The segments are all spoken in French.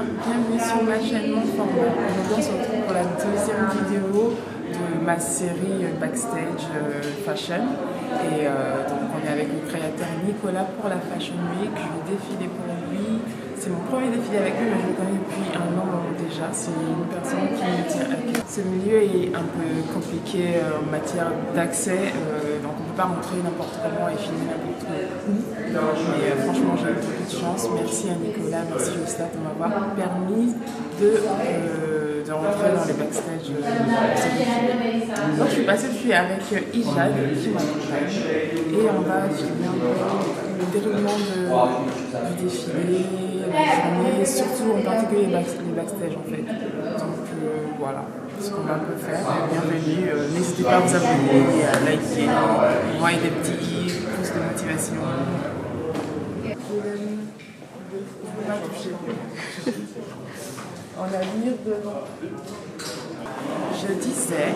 bienvenue sur ma chaîne Mon Format. Aujourd'hui on se retrouve pour la deuxième vidéo de ma série Backstage Fashion. Et donc on est avec le créateur Nicolas pour la Fashion Week. Je vais défiler pour lui. C'est mon premier défilé avec lui, mais je le connais depuis un an déjà. C'est une personne qui me tient à cœur. Ce milieu est un peu compliqué en matière d'accès, donc on ne peut pas rentrer n'importe comment et filmer n'importe où. Mais franchement, j'ai eu beaucoup de chance. Merci à Nicolas, merci au staff de m'avoir permis de rentrer dans les backstage. Donc je suis passée depuis avec Ijad qui m'accompagne et on va filmer un peu le déroulement du défilé, la journée, surtout en particulier les backstage en fait. Donc voilà ce qu'on va un peu faire. Bienvenue, n'hésitez pas à vous abonner, à liker, envoyer des petits pouces de motivation. En l'avenir devant. Je disais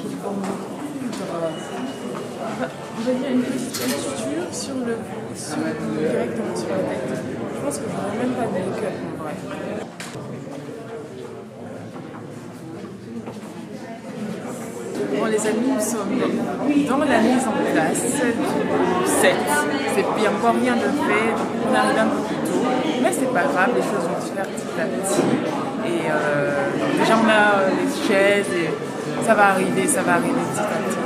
qu'il faut me coudre, on va dire une petite texture directement sur la tête. Je pense que je n'aurais même pas de make-up en vrai. Bon les amis, nous sommes dans la mise en place du set. Il n'y a encore rien de fait, donc on arrive un peu plus tôt. Mais c'est pas grave, les choses vont se faire petit à petit. Et déjà on a les chaises et ça va arriver petit à petit.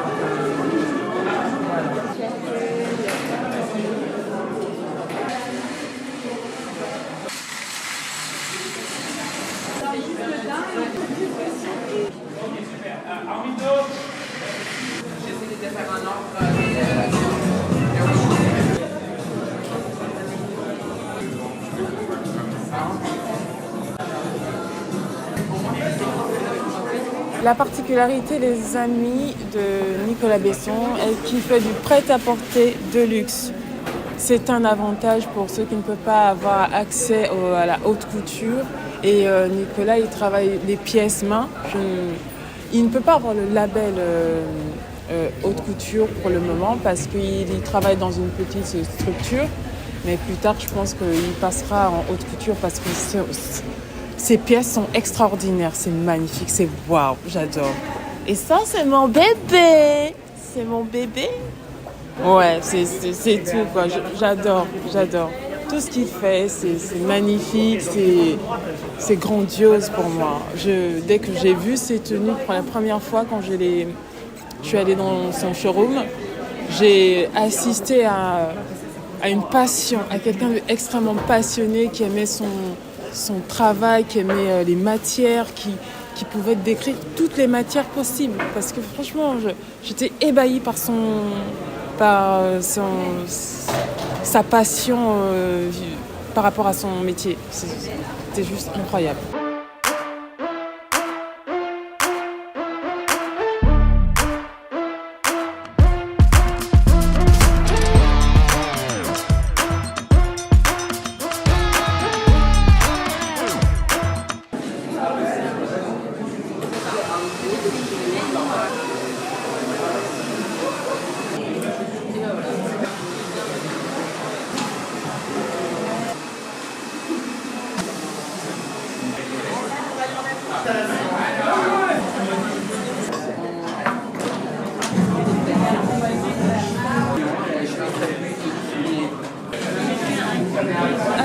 J'essaie de faire un ordre. La particularité, les amis de Nicolas Besson, est qu'il fait du prêt-à-porter de luxe. C'est un avantage pour ceux qui ne peuvent pas avoir accès à la haute couture. Et Nicolas, il travaille les pièces main. Il ne peut pas avoir le label haute couture pour le moment parce qu'il travaille dans une petite structure. Mais plus tard, je pense qu'il passera en haute couture parce que ces pièces sont extraordinaires, c'est magnifique, c'est waouh, j'adore. Et ça, c'est mon bébé. C'est mon bébé. Ouais, c'est tout quoi. J'adore. Tout ce qu'il fait, c'est magnifique, c'est grandiose pour moi. Dès que j'ai vu ces tenues pour la première fois, quand je suis allée dans son showroom, j'ai assisté à une passion, à quelqu'un d'extrêmement passionné qui aimait son travail, qui aimait les matières, qui pouvait décrire toutes les matières possibles. Parce que franchement, j'étais ébahie par sa passion par rapport à son métier. C'était juste incroyable.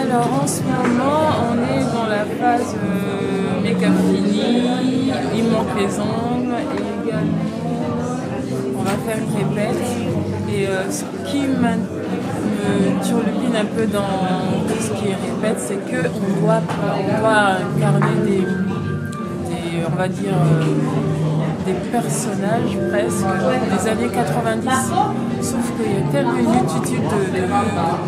Alors en ce moment, on est dans la phase make-up fini, il manque les ongles et également on va faire une répète. Et ce qui me turlupine un peu dans tout ce qui est répète, c'est qu'on doit incarner on va dire, des personnages presque des années 90. Sauf qu'il y a tellement une multitude de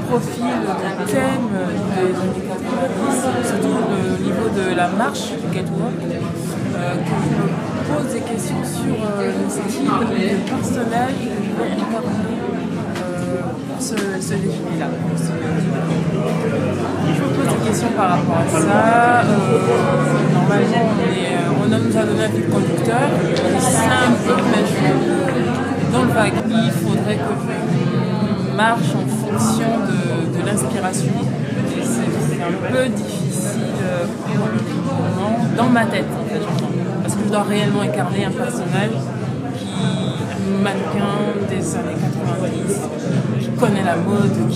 profils, de thèmes des années 90, surtout au niveau de la marche du catwalk, que je me pose des questions sur le style de personnage que je vais incarner pour ce défilé-là. Je me pose des questions par rapport à ça. Normalement, on nous a donné un fil conducteur. C'est un peu, mais je suis dans le vague. Il faudrait que je marche en fonction de l'inspiration. C'est un peu difficile. difficile pour le moment, dans ma tête en fait, j'entends. Parce que je dois réellement incarner un personnage mannequin des années 90, qui connaît la mode,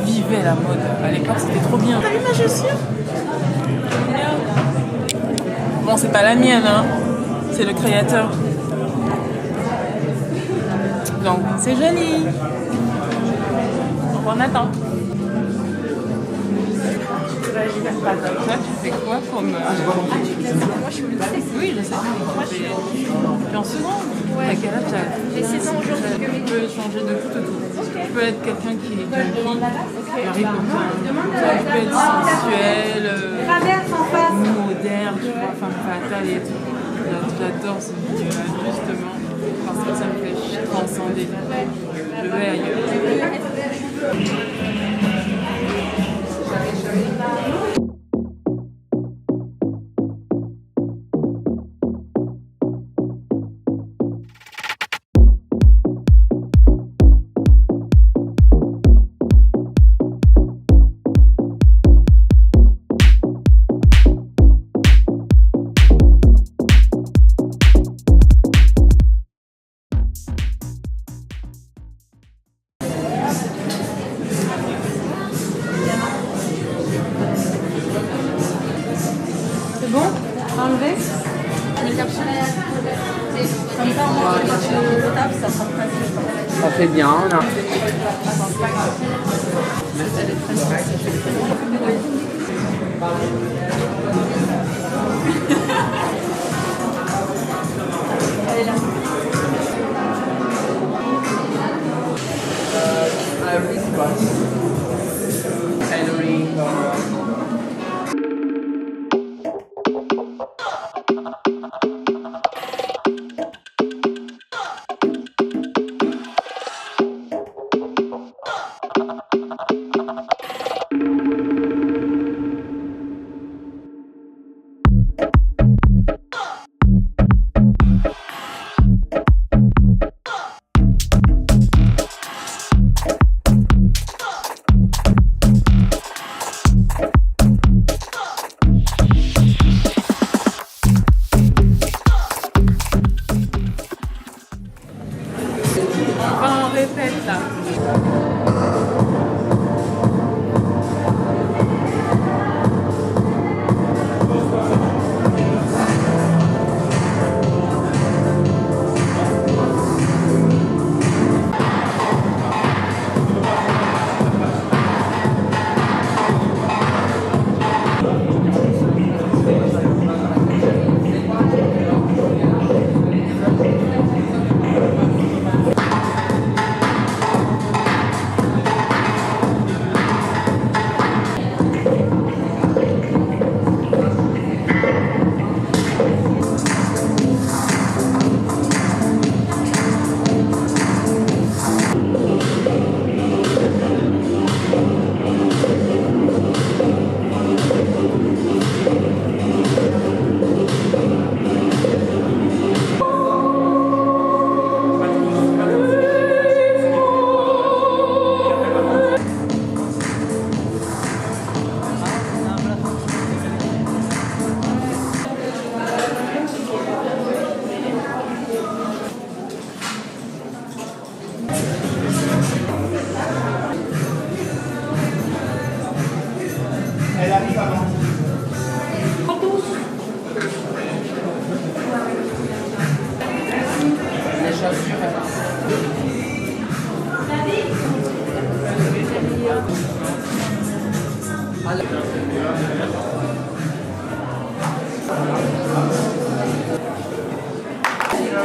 qui vivait la mode. À l'époque, c'était trop bien. T'as vu ma chaussure? Bon, c'est pas la mienne, hein. C'est le créateur. Donc, c'est joli. Donc, on attend. Toi, tu fais quoi comme... Moi, je suis le lycée. Oui, je sais. Puis en seconde. Ouais. À quel âge t'as? J'ai 6 ans aujourd'hui. Tu peux changer de tout au tout. Okay. Tu peux être quelqu'un qui est jeune fille, qui arrive comme ça. Tu peux être sensuel, moderne, tu vois, femme fatale et tout. J'adore ce milieu-là, justement, parce que ça me fait transcender. Je vais ailleurs. C'est bon? Enlever? Les capsules. Comme ça, quand tu le tapes, ça sera facile. Ça fait bien, là. Elle est là. On répète là.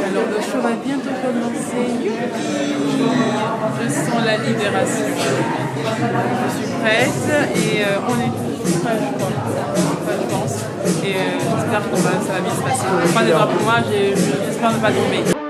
Alors le show va bientôt commencer. Je sens la libération. Je suis prête et on est tous prêts, je pense. Et j'espère que ça va bien se passer. Pas des droits pour moi, j'espère ne pas tomber.